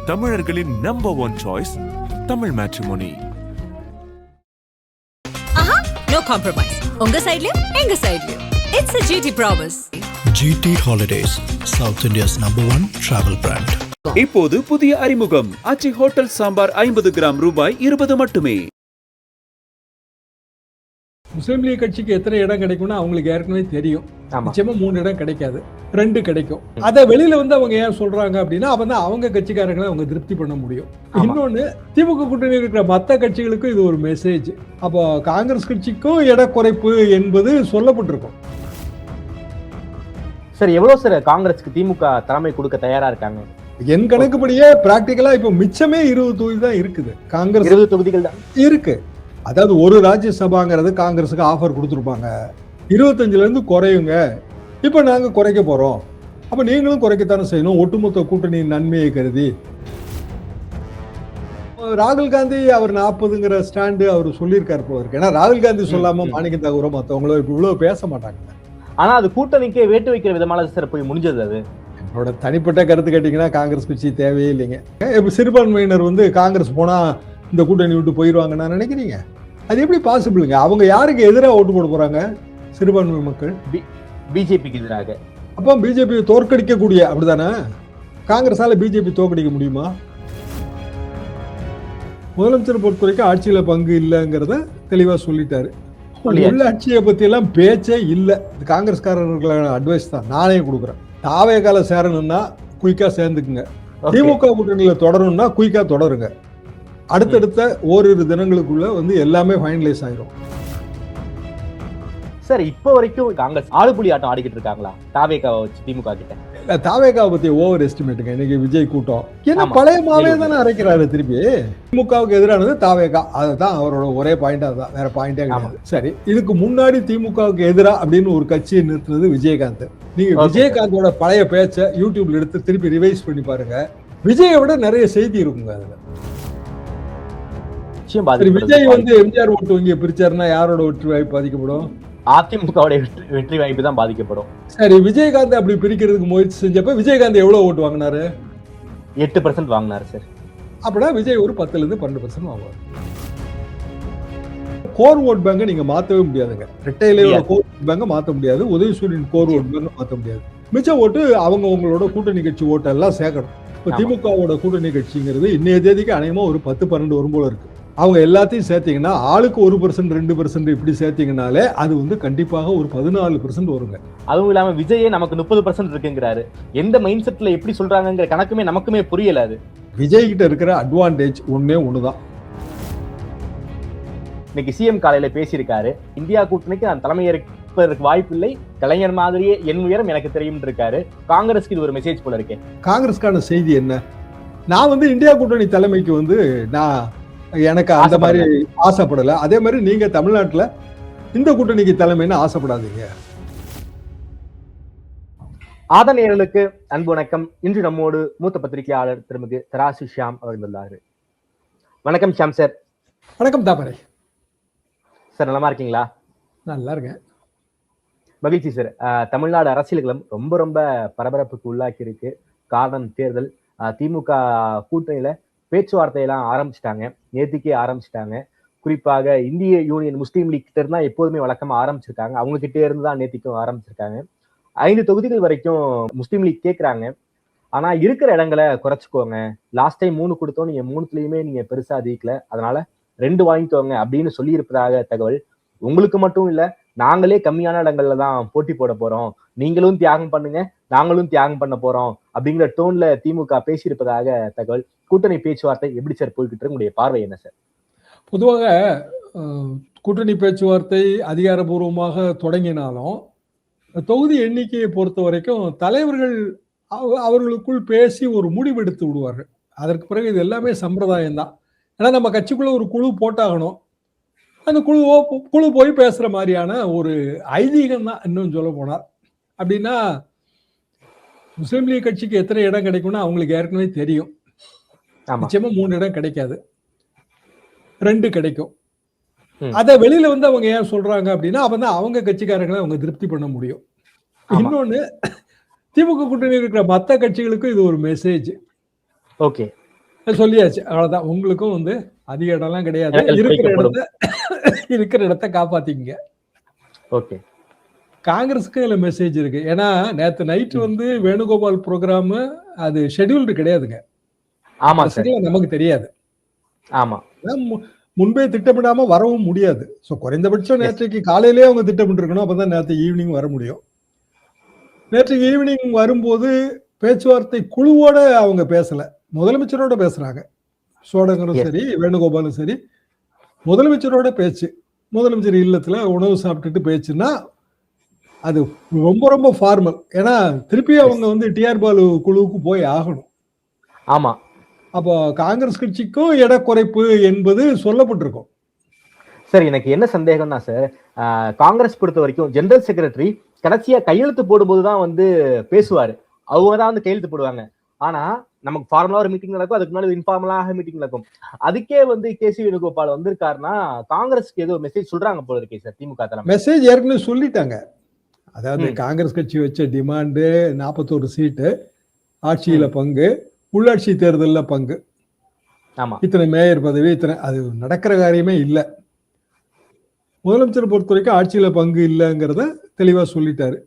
தமிழர்களின் number one choice Tamil matrimony. No compromise. உங்க சைடுலயும் எங்க சைடுலயும். It's a GT promise. GT Holidays, South India's #1 travel brand. இப்போது புதிய அறிமுகம் ஆச்சி ஹோட்டல் சாம்பார் 50 கிராம் ரூபாய் 20 மட்டுமே. முஸ்லீம் லீக் கட்சிக்கு எத்தனை இடம் கிடைக்கும்னு அவங்களுக்கு ஏற்கனவே தெரியும். நிச்சயமா 3 இடம் கிடைக்காது, 2 கிடைக்கும். அதை வெளியில வந்து அவங்க ஏன் சொல்றாங்க அப்படின்னா அப்பதான் அவங்க கட்சிக்காரங்களை அவங்க திருப்தி பண்ண முடியும். இன்னொன்னு, திமுக கூட்டணி இருக்கிற மற்ற கட்சிகளுக்கும் இது ஒரு மெசேஜ். அப்போ காங்கிரஸ் கட்சிக்கும் இட குறைப்பு என்பது சொல்லப்பட்டிருக்கும். சார், எவ்வளவு சார் காங்கிரஸ்க்கு திமுக தலைமை கொடுக்க தயாரா இருக்காங்க? என் கணக்குப்படியே பிராக்டிகலா இப்போ மிச்சமே 20 தொகுதி தான் இருக்குது. காங்கிரஸ் 20 தொகுதிகள் தான் இருக்கு. அதாவது ஒரு ராஜ்யசபாங்கிறது காங்கிரஸுக்கு ஆஃபர் கொடுத்துருப்பாங்க, 25ல இருந்து குறையுங்க, இப்ப நாங்க குறைக்க போறோம், அப்ப நீங்களும் குறைக்கத்தானே செய்யணும் ஒட்டுமொத்த கூட்டணியின் நன்மையை கருதி. ராகுல் காந்தி அவர் 40ங்கிற ஸ்டாண்டு அவர் சொல்லியிருக்காரு போல இருக்கு. ஏன்னா ராகுல் காந்தி சொல்லாம மாணிக்க தாகூரோ மற்றவங்களோ இவ்வளவு பேச மாட்டாங்க. ஆனா அது கூட்டணிக்கே வேட்டு வைக்கிற விதமான சார் போய் முடிஞ்சது. அது என்னோட தனிப்பட்ட கருத்து கேட்டீங்கன்னா காங்கிரஸ் கட்சி தேவையே இல்லைங்க. இப்ப சிறுபான்மையினர் வந்து காங்கிரஸ் போனா இந்த கூட்டணி விட்டு போயிடுவாங்க நான் நினைக்கிறீங்க? அது எப்படி பாசிபிளுங்க? அவங்க யாருக்கு எதிராக ஓட்டு போட போறாங்க? சிறுபான்மை மக்கள் பிஜேபிக்கு எதிராக. அப்போ பிஜேபி தோற்கடிக்க கூடிய, அப்படிதானே? காங்கிரஸால பிஜேபி தோற்கடிக்க முடியுமா? முதலமைச்சர் பொறுத்த வரைக்கும் ஆட்சியில பங்கு இல்லைங்கிறத தெளிவா சொல்லிட்டாரு. உள்ளாட்சியை பத்தி எல்லாம் பேச்சே இல்லை. காங்கிரஸ்காரர்களான அட்வைஸ் தான் நானே கொடுக்குறேன். தாவே கால சேரணும்னா குயிக்கா சேர்ந்துக்குங்க, திமுக கூட்டணியில தொடரணும்னா குயிக்கா தொடருங்க. அடுத்தடுத்த ஓரிரு தினங்களுக்குள்ள வந்து எல்லாமே ஃபைனலைஸ் ஆயிரும். சார், இப்போ வரைக்கும் காங்கிரஸ் ஆளுப்புலி ஆட்டம் ஆடிக்கிட்டு இருக்காங்களா தாவேகாவை வச்சு திமுக கிட்ட? தாவேகாவை பத்தி ஓவர் எஸ்டிமேட்டுங்க. இன்னைக்கு விஜய் கூட்டம் என்ன பழைய மாவே தானே அரைக்கிறாரு திருப்பி. திமுகவுக்கு எதிரானது தாவேகா, அதுதான் அவரோட ஒரே பாயிண்டா தான், வேற பாயிண்டே கிடையாது. சரி, இதுக்கு முன்னாடி திமுகவுக்கு எதிரா அப்படின்னு ஒரு கட்சியை நிறுத்தினது விஜயகாந்த். நீங்க விஜயகாந்தோட பழைய பேச்சை யூடியூப்ல எடுத்து திருப்பி ரிவைஸ் பண்ணி பாருங்க. விஜயை விட நிறைய செய்தி இருக்குங்க அதுல. விஜய் வந்து எம்ஜிஆர் ஓட்டு வங்கியை பிரிச்சாருன்னா யாரோட வெற்றி வாய்ப்பு பாதிக்கப்படும்? அதிமுகவுடைய வெற்றி வாய்ப்பு தான் பாதிக்கப்படும். சரி, விஜயகாந்த் அப்படி பிரிக்கிறதுக்கு முயற்சி செஞ்சப்ப விஜயகாந்த் எவ்வளவு ஓட்டு வாங்கினாரு? 8% வாங்கினாரு சார். அப்படின்னா விஜய் ஒரு 10ல இருந்து 12% வாங்குவார். கோர் ஓட் பேங்க நீங்க மாத்தவே முடியாதுங்க. ரெட்டையிலையோட கோர் ஓட் பேங்க மாத்த முடியாது, உதயசூரியன் கோர் ஓட் பேங்க மாத்த முடியாது. மிச்ச ஓட்டு அவங்க உங்களோட கூட்டணி கட்சி ஓட்டெல்லாம் சேர்க்கணும். இப்ப திமுகவோட கூட்டணி கட்சிங்கிறது இன்னைய தேதிக்கு அநேகமா ஒரு 10-12 வரும் போல இருக்கு. அவங்க எல்லாத்தையும் சேர்த்தீங்கன்னா ஆளுக்கு 1% 2% இப்படி சேர்த்தீங்கனாலே அது வந்து கண்டிப்பாக ஒரு 14% வருங்க. அதுவும் இல்லாம விஜயே நமக்கு 30% இருக்குங்கிறாரு. எந்த மைண்ட் செட்ல எப்படி சொல்றாங்கிற கணக்குமே நமக்குமே புரியல. அது விஜய் கிட்ட இருக்கிற அட்வான்டேஜ் ஒண்ணுதான். இன்னைக்கு சிஎம் காலையில பேசியிருக்காரு, இந்தியா கூட்டணிக்கு நான் தலைமை ஏற்பதற்கு வாய்ப்பு இல்லை, கலைஞர் மாதிரியே என் உயரம் எனக்கு தெரியும் இருக்காரு. காங்கிரஸ்க்கு இது ஒரு மெசேஜ் போல இருக்கேன். காங்கிரஸ்க்கான செய்தி என்ன? நான் வந்து இந்தியா கூட்டணி தலைமைக்கு வந்து எனக்கு அந்த மாதிரி ஆசைப்படல. அதே மாதிரி நீங்க தமிழ்நாட்டுல இந்த கூட்டணிக்கு தலைமைன்னு ஆசைப்படாதீங்க. ஆதநேயர்களுக்கு அன்பு வணக்கம். இன்று நம்மோடு மூத்த பத்திரிகையாளர் திருமிகு தராசு ஷியாம் அவர்கள். வணக்கம் ஷியாம் சார். வணக்கம் தாமரை சார், நலமா இருக்கீங்களா? நல்லா இருக்கேன், மகிழ்ச்சி சார். தமிழ்நாடு அரசியல்களும் ரொம்ப ரொம்ப பரபரப்புக்கு உள்ளாக்கி இருக்கு. காரணம் தேர்தல். திமுக கூட்டணியில பேச்சுவார்த்தையெல்லாம் ஆரம்பிச்சிட்டாங்க, நேற்றுக்கே ஆரம்பிச்சிட்டாங்க. குறிப்பாக இந்திய யூனியன் முஸ்லீம் லீக் கிட்ட இருந்தா எப்போதுமே வழக்கமா ஆரம்பிச்சிருக்காங்க, அவங்க கிட்டே இருந்து தான் நேற்றுக்கும் ஆரம்பிச்சிருக்காங்க. 5 தொகுதிகள் வரைக்கும் முஸ்லீம் லீக் கேட்கறாங்க. ஆனா இருக்கிற இடங்களை குறைச்சிக்கோங்க, லாஸ்ட் டைம் 3 கொடுத்தோம், நீங்க 3த்துலயுமே நீங்க பெருசா அதிகல, அதனால 2 வாங்கிக்கோங்க அப்படின்னு சொல்லி இருப்பதாக தகவல். உங்களுக்கு மட்டும் இல்ல, நாங்களே கம்மியான இடங்கள்ல தான் போட்டி போட போறோம், நீங்களும் தியாகம் பண்ணுங்க நாங்களும் தியாகம் பண்ண போறோம் அப்படிங்கிற டோன்ல திமுக பேசியிருப்பதாக தகவல். கூட்டணி பேச்சுவார்த்தை எப்படி சார் போய்கிட்டு இருக்கு? உங்களுடைய பார்வை என்ன சார்? பொதுவாக கூட்டணி பேச்சுவார்த்தை அதிகாரபூர்வமாக தொடங்கினாலும் தொகுதி எண்ணிக்கையை பொறுத்த வரைக்கும் தலைவர்கள் அவர்களுக்குள் பேசி ஒரு முடிவெடுத்து விடுவார்கள். அதற்கு பிறகு இது எல்லாமே சம்பிரதாயம் தான். ஏன்னா நம்ம கட்சிக்குள்ள ஒரு குழு போட்டாகணும், அந்த குழு போய் பேசுற மாதிரியான ஒரு ஐதீகம் தான். இன்னும் சொல்ல போனார் அப்படின்னா, முஸ்லீம் லீக் கட்சிக்கு எத்தனை இடம் கிடைக்கும்னு அவங்களுக்கு ஏற்கனவே தெரியும். நிச்சயமா 3 இடம் கிடைக்காது, 2 கிடைக்கும். அதை வெளியில வந்து அவங்க ஏன் சொல்றாங்க அப்படின்னா அப்பதான் அவங்க கட்சிக்காரங்களை அவங்க திருப்தி பண்ண முடியும். இன்னொன்னு, திமுக கூட்டணி இருக்கிற மற்ற கட்சிகளுக்கும் இது ஒரு மெசேஜ். ஓகே, சொல்லியாச்சு, அவ்வளவுதான். உங்களுக்கும் வந்து அதிக இடம்லாம் கிடையாது, இடங்கள் இருக்கிற குறைக்கப்படும். இடத்த காப்பாத்திக்கங்க. ஓகே. காங்கிரஸுக்கு இதுல மெசேஜ் இருக்கு. ஏன்னா நேத்து நைட் வந்து வேணுகோபால் ப்ரோக்ராம் அது ஷெட்யூல்டு கிடையாதுங்க. ஆமா சார். சரியா, நமக்கு தெரியாது. ஆமா. முன்பே திட்டமிடாம வரவும் முடியாது. ஸோ குறைந்தபட்சம் நேற்றைக்கு காலையிலேயே அவங்க திட்டமிட்டு இருக்கணும், அப்பதான் நேற்று ஈவினிங் வர முடியும். நேற்றைக்கு ஈவினிங் வரும்போது பேச்சுவார்த்தை குழுவோட அவங்க பேசல, முதலமைச்சரோட பேசுறாங்க. சோடங்கரும் சரி வேணுகோபாலும் சரி முதலமைச்சரோட பேச்சு. முதலமைச்சர் இல்லத்துல உணவு சாப்பிட்டுட்டு பேச்சுன்னா அது ரொம்ப ரொம்ப ஃபார்மல். ஏன்னா திருப்பி அவங்க வந்து டிஆர் பாலு குழுவுக்கு போய் ஆகணும். ஆமா. அப்போ காங்கிரஸ் கட்சிக்கும் எடை குறைப்பு என்பது சொல்லப்பட்டிருக்கும். சார் எனக்கு என்ன சந்தேகம்னா சார், காங்கிரஸ் பொறுத்த வரைக்கும் ஜெனரல் செக்ரட்டரி கடைசியா கையெழுத்து போடும்போதுதான் வந்து பேசுவாரு, அவங்க தான் வந்து கையெழுத்து போடுவாங்க. ஆனா நமக்கு ஃபார்மலா ஒரு மீட்டிங் நடக்கும், அதுக்கு முன்னாடி இன்ஃபார்மலாக மீட்டிங் நடக்கும். அதுக்கே வந்து கேசி வேணுகோபால் வந்திருக்காருன்னா காங்கிரஸ்க்கு ஏதோ மெசேஜ் சொல்றாங்க போல இருக்கே சார் திமுக தலைமை. மெசேஜ் ஏற்கனவே சொல்லிட்டாங்க. அதாவது காங்கிரஸ் கட்சி வச்ச டிமாண்டு 41 சீட்டு, ஆட்சியில பங்கு, உள்ளாட்சி தேர்தலில் பங்கு, இத்தனை மேயர் பதவி, இத்தனை, அது நடக்கிற காரியமே இல்லை. முதலமைச்சர் பொறுத்த வரைக்கும் ஆட்சியில பங்கு இல்லைங்கிறத தெளிவா சொல்லிட்டாரு.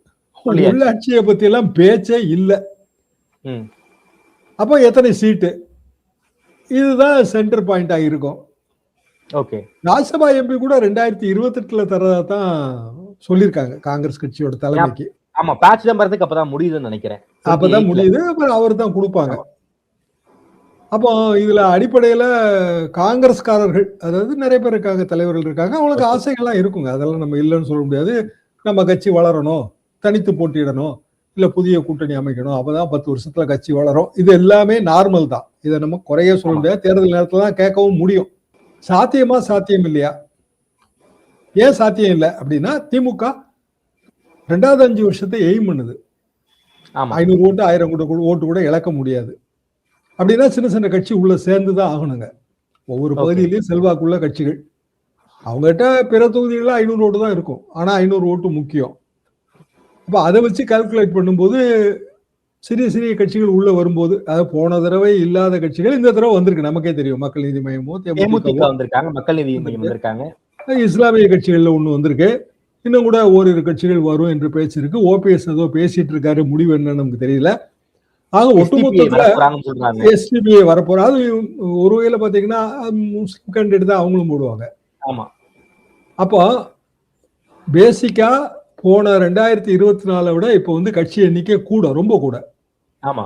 உள்ளாட்சியை பத்தி எல்லாம் பேச்சே இல்லை. அப்போ எத்தனை சீட்டு, இதுதான் சென்டர் பாயிண்டா இருக்கும். ஓகே. ராஜ்யசபா எம்பி கூட 2028 தரதா தான் சொல்லியிருக்காங்க காங்கிரஸ் கட்சியோட தலைமைக்கு. ஆமா, பேட்ச் நம்பருக்கு அப்பதான் முடியுதுன்னு நினைக்கிறேன். அப்பதான் முடியுது, அப்புறம் அவர் தான் கொடுப்பாங்க. அப்போ இதுல அடிப்படையில காங்கிரஸ்காரர்கள், அதாவது நிறைய பேர் இருக்காங்க, தலைவர்கள் இருக்காங்க, அவங்களுக்கு ஆசைகள்லாம் இருக்குங்க, அதெல்லாம் நம்ம இல்லைன்னு சொல்ல முடியாது. நம்ம கட்சி வளரணும், தனித்து போட்டியிடணும், இல்ல புதிய கூட்டணி அமைக்கணும், அப்பதான் 10 வருஷத்துல கட்சி வளரும். இது எல்லாமே நார்மல் தான், இதை நம்ம குறைய சொல்ல முடியாது. தேர்தல் நேரத்துல தான் கேட்கவும் முடியும். சாத்தியமா சாத்தியம் இல்லையா? ஏன் சாத்தியம் இல்லை அப்படின்னா, திமுக 2வது 5 வருஷத்தை எய்ம் பண்ணுது. 500 ஓட்டு 1000 ஓட்டு கூட இழக்க முடியாது. அப்படின்னா சின்ன சின்ன கட்சி உள்ள சேர்ந்துதான் ஆகணுங்க. ஒவ்வொரு பகுதியிலையும் செல்வாக்குள்ள கட்சிகள், அவங்ககிட்ட பிற தொகுதிகளில் 500 ஓட்டு தான் இருக்கும், ஆனா 500 ஓட்டு முக்கியம். அப்ப அதை வச்சு கால்குலேட் பண்ணும்போது சிறிய சிறிய கட்சிகள் உள்ள வரும்போது, அதாவது போன தடவை இல்லாத கட்சிகள் இந்த தடவை வந்திருக்கு. நமக்கே தெரியும், மக்கள் நீதி மையமோ தேமுதிக வந்திருக்காங்க, மக்கள் நீதி மையம் வந்திருக்காங்க, இஸ்லாமிய கட்சிகள்ல ஒண்ணு வந்திருக்கு, இன்னும் கூட ஓரிரு கட்சிகள் வரும் என்று பேச்சு இருக்கு. ஓபிஎஸ் ஏதோ பேசிட்டு இருக்காரு, முடிவு என்னன்னு நமக்கு தெரியல. ஆக ஒட்டுமொத்தத்துல எஸ்டிபிஐ வரப்போற, அது ஒரு வகையில பாத்தீங்கன்னா முஸ்லிம் கேண்டிடேட் தான் அவங்களும் போடுவாங்க. ஆமா. அப்போ பேசிக்கா போன 2024 விட இப்போ வந்து கட்சி எண்ணிக்கை கூட, ரொம்ப கூட. ஆமா.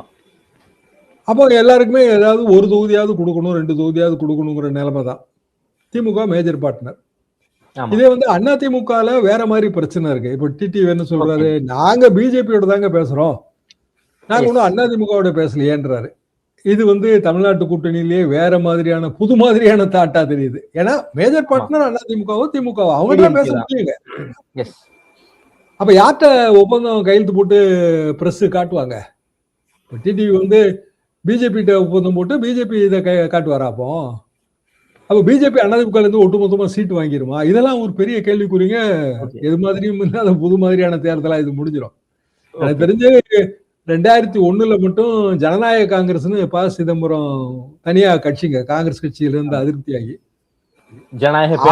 அப்போ எல்லாருக்குமே ஏதாவது ஒரு தொகுதியாவது கொடுக்கணும், 2 தொகுதியாவது கொடுக்கணுங்கிற நிலைமை தான். திமுக மேஜர் பார்ட்னர். இதே வந்து அதிமுகல வேற மாதிரி பிரச்சனை இருக்கு. இப்போ டிடி என்ன சொல்றாரு, நாங்க பிஜேபியோட தாங்க பேசுறோம், நாங்க ஒன்னும் அதிமுகவோட பேசலையேன்றாரு. இது வந்து தமிழ்நாட்டு கூட்டணியிலேயே வேற மாதிரியான புது மாதிரியான தாட்டா தெரியுது. ஏன்னா மேஜர் பார்ட்னர் அதிமுகவோ திமுகவோ, அவங்க பேச முடியுங்க. அப்ப யார்கிட்ட ஒப்பந்தம் கையெழுத்து போட்டு பிரஸ் காட்டுவாங்க? டிடி வந்து பிஜேபி ஒப்பந்தம் போட்டு பிஜேபி இதை காட்டுவாரா? அப்போ பிஜேபி அதிமுக இருந்து ஒட்டுமொத்தமா சீட்டு வாங்கிருமா? இதெல்லாம் ஒரு பெரிய கேள்விக்குறிங்க. எது மாதிரியும் இல்லாத புது மாதிரியான தேர்தலா இது முடிஞ்சிடும். எனக்கு தெரிஞ்சு 2001 மட்டும் ஜனநாயக காங்கிரஸ்னு ப. சிதம்பரம் தனியா கட்சிங்க, காங்கிரஸ் கட்சியில இருந்து அதிருப்தியாகி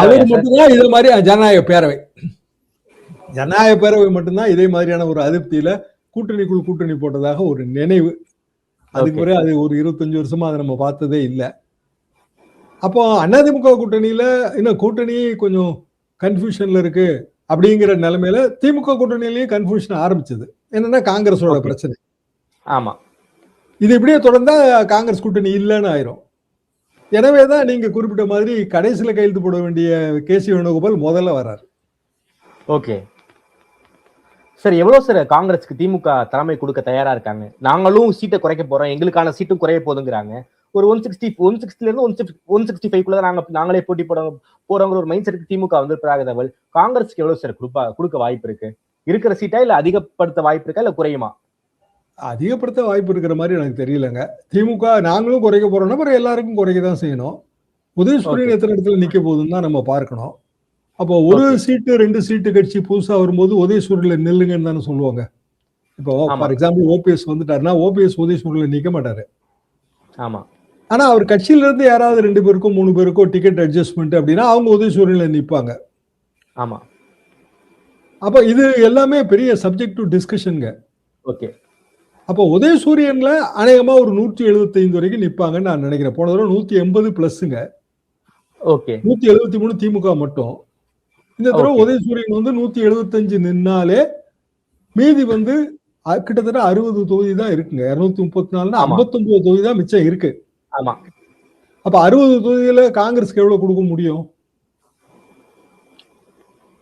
அவர் மட்டும்தான் இதே மாதிரி ஜனநாயக பேரவை மட்டும்தான் இதே மாதிரியான ஒரு அதிருப்தியில கூட்டணிக்குள் கூட்டணி போட்டதாக ஒரு நினைவு. அதுக்கு பிறகு அது ஒரு 25 வருஷமா அதை நம்ம பார்த்ததே இல்லை. அப்போ அதிமுக கூட்டணியில இன்னும் கூட்டணி கொஞ்சம் கன்ஃபியூஷன்ல இருக்கு அப்படிங்கிற நிலைமையில திமுக கூட்டணியிலயும் கன்ஃபியூஷன் ஆரம்பிச்சது. என்னன்னா காங்கிரஸோட பிரச்சனை. ஆமா, இது இப்படியே தொடர்ந்தா காங்கிரஸ் கூட்டணி இல்லைன்னு ஆயிரும். எனவேதான் நீங்க குறிப்பிட்ட மாதிரி கடைசியில கையெழுத்து போட வேண்டிய கேசி வேணுகோபால் முதல்ல வர்றாரு. ஓகே சார், எவ்வளவு சார் காங்கிரஸ்க்கு திமுக தலைமை கொடுக்க தயாரா இருக்காங்க? நாங்களும் சீட்டை குறைக்க போறோம், எங்களுக்கான சீட்டும் குறைய போதுங்கிறாங்க. ஒரு 160 இருந்து 165 நாங்களே போட்டி போறோங்கிற ஒரு மைண்ட் செட்டுக்கு திமுக வந்திருப்பதாக தகவல். காங்கிரஸ்க்கு எவ்வளவு சார் கொடுக்க வாய்ப்பு இருக்கு? இருக்கிற சீட்டா இல்ல அதிகப்படுத்த வாய்ப்பு இருக்கா, இல்ல குறையுமா? அதிகப்படுத்த வாய்ப்பு இருக்கிற மாதிரி எனக்கு தெரியலங்க. திமுக நாங்களும் குறைக்க போறோம்னா அப்புறம் எல்லாருக்கும் குறைக்கதான் செய்யணும். உதயசூரியன் எத்தனை இடத்துல நிக்க போகுதுன்னு தான் நம்ம பார்க்கணும். அப்போ ஒரு சீட்டு 2 சீட்டு கட்சி புதுசா வரும்போது உதயசூரியன்ல நில்லுங்கன்னு தானே சொல்லுவாங்க. இப்போ ஃபார் எக்ஸாம்பிள் ஓபிஎஸ் வந்துட்டாருன்னா ஓபிஎஸ் உதயசூரியன்ல நிக்க மாட்டாரு. ஆமா, ஆனா அவர் கட்சியில இருந்து யாராவது 2 பேருக்கோ 3 பேருக்கோ டிக்கெட் அட்ஜஸ்ட்மெண்ட் அப்படின்னா அவங்க உதயசூரியன்ல நிற்பாங்க. ஆமா. அப்ப இது எல்லாமே பெரிய சப்ஜெக்ட் டு டிஸ்கஷனுங்க. ஓகே. அப்போ உதயசூரியன்ல அநேகமா ஒரு 175 வரைக்கும் நிற்பாங்கன்னு நான் நினைக்கிறேன். போன தடவை 180 பிளஸ்ங்க. ஓகே. 173 திமுக மட்டும். இந்த தடவை உதயசூரியன் வந்து 175 நின்னாலே மீதி வந்து கிட்டத்தட்ட 60 தொகுதி தான் இருக்குங்க. 234 59 தொகுதி தான் மிச்சம் இருக்கு. ஆமா. அப்ப 60 தொகுதியில காங்கிரஸ்க்கு எவ்வளவு கொடுக்க முடியும்?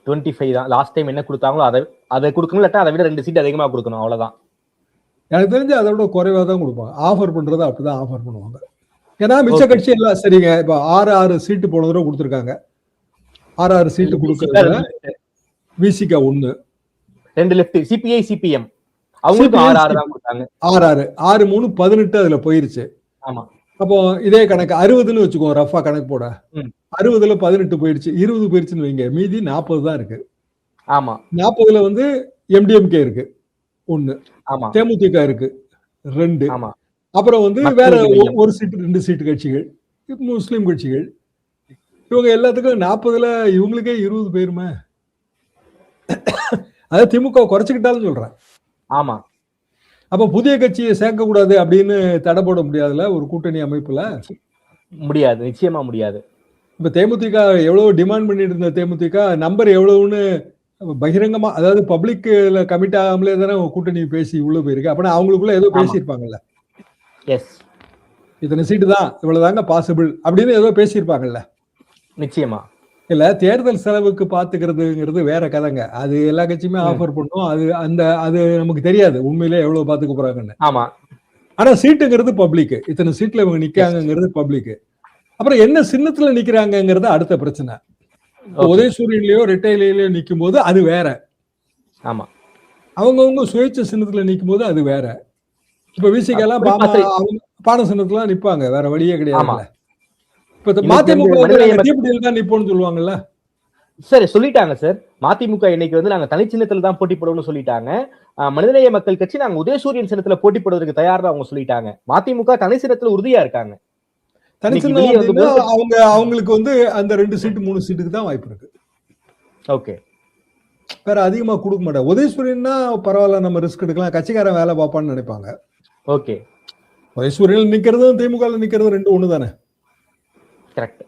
25 தான். லாஸ்ட் டைம் என்ன கொடுத்தாங்களோ அதை கொடுக்கணும், இல்லாட்டா அதை விட 2 சீட் அதிகமா கொடுக்கணும், அவ்வளவுதான். எனக்கு தெரிஞ்சு அதை விட குறைவா தான் கொடுப்பாங்க. ஆஃபர் பண்றதை அப்படிதான் ஆஃபர் பண்ணுவாங்க. ஏன்னா மிச்ச கட்சி எல்லாம் சரிங்க. இப்ப 6 சீட்டு போன தடவை கொடுத்துருக்காங்க. 6 சீட்டு கொடுக்கறதுல விசிகா 1, 2 லெஃப்ட் சிபிஐ சிபிஎம் அவங்களுக்கு 6 தான் கொடுத்தாங்க. 6 3 18 அதுல போயிருச்சு. ஆமா. அப்போ இதே கணக்கு 60ன்னு வச்சுக்கோ, ரஃபா கணக்கு போட. 60ல 18 போயிடுச்சு, 20 போயிடுச்சுன்னு வைங்க, மீதி 40 தான் இருக்கு. ஆமா. 40ல வந்து எம்டிஎம்கே இருக்கு 1, ஆமா, தேமுதிக இருக்கு 2, ஆமா, அப்புறம் வந்து வேற 1 சீட்டு 2 சீட்டு கட்சிகள், முஸ்லிம் கட்சிகள், இவங்க எல்லாத்துக்கும் 40ல இவங்களுக்கே 20 பேருமே. அதாவது திமுக குறைச்சுக்கிட்டாலும் சொல்றேன். ஆமா. அப்ப புதிய கட்சியை சேர்க்க கூடாது அப்படின்னு தடை போட முடியாதுல்ல ஒரு கூட்டணி அமைப்புல? முடியாது, நிச்சயமா முடியாது. இப்ப தேமுதிக எவ்வளவு டிமாண்ட் பண்ணிட்டு இருந்த தேமுதிக நம்பர் எவ்வளவுன்னு பகிரங்கமா, அதாவது பப்ளிக்ல கமிட் ஆகாமலே தானே கூட்டணி பேசி உள்ள போயிருக்கு. அப்படின்னா அவங்களுக்குள்ள ஏதோ பேசியிருப்பாங்கல்ல, எஸ் இத்தனை சீட்டு தான் இவ்வளவுதாங்க பாசிபிள் அப்படின்னு ஏதோ பேசியிருப்பாங்கல்ல. நிச்சயமா. இல்ல தேர்தல் செலவுக்கு பாத்துக்கிறதுங்கிறது வேற கதைங்க. அது எல்லா கட்சியுமே ஆஃபர் பண்ணும். அது நமக்கு தெரியாது உண்மையிலே எவ்வளவு பாத்துக்க போறாங்கன்னு. ஆமா. ஆனா சீட்டுங்கிறது பப்ளிக். இத்தனை சீட்ல இவங்க நிக்காங்கிறது பப்ளிக். அப்புறம் என்ன சின்னத்துல நிக்கிறாங்கிறது அடுத்த பிரச்சனை. உதயசூரியன்லயோ ரெட்டையிலயோ நிக்கும் போது அது வேற. ஆமா. அவங்கவுங்க சுயேட்சை சின்னத்துல நிக்கும் போது அது வேற. இப்ப விசிகெல்லாம் பான சின்னத்துல நிப்பாங்க, வேற வழியே கிடையாது. இப்ப மதிமுக தான் நிப்போம்னு சொல்லுவாங்கல்ல. சரி, சொல்லிட்டாங்க சார். மதிமுக இன்னைக்கு வந்து நாங்க தனிச்சின்னத்துல தான் போட்டி போடுவோம்னு சொல்லிட்டாங்க. மனிதநேய மக்கள் கட்சி நாங்க உதயசூரியன் சின்னத்துல போட்டி போடுவதற்கு தயார் அவங்க சொல்லிட்டாங்க. மதிமுக தனி சின்னத்துல உறுதியா இருக்காங்க. அவங்களுக்கு வந்து அந்த 2 சீட்டு 3 சீட்டுக்கு தான் வாய்ப்பு இருக்கு. ஓகே. வேற அதிகமா கொடுக்க மாட்டாங்க. உதயசூரியன்னா பரவாயில்ல, நம்ம ரிஸ்க் எடுக்கலாம், கட்சிக்காரன் வேலை பார்ப்பான்னு நினைப்பாங்க. ஓகே. உதயசூரியன் நிக்கிறதும் திமுக நிக்கிறதும் 2 ஒண்ணு தானே. கரெக்ட்.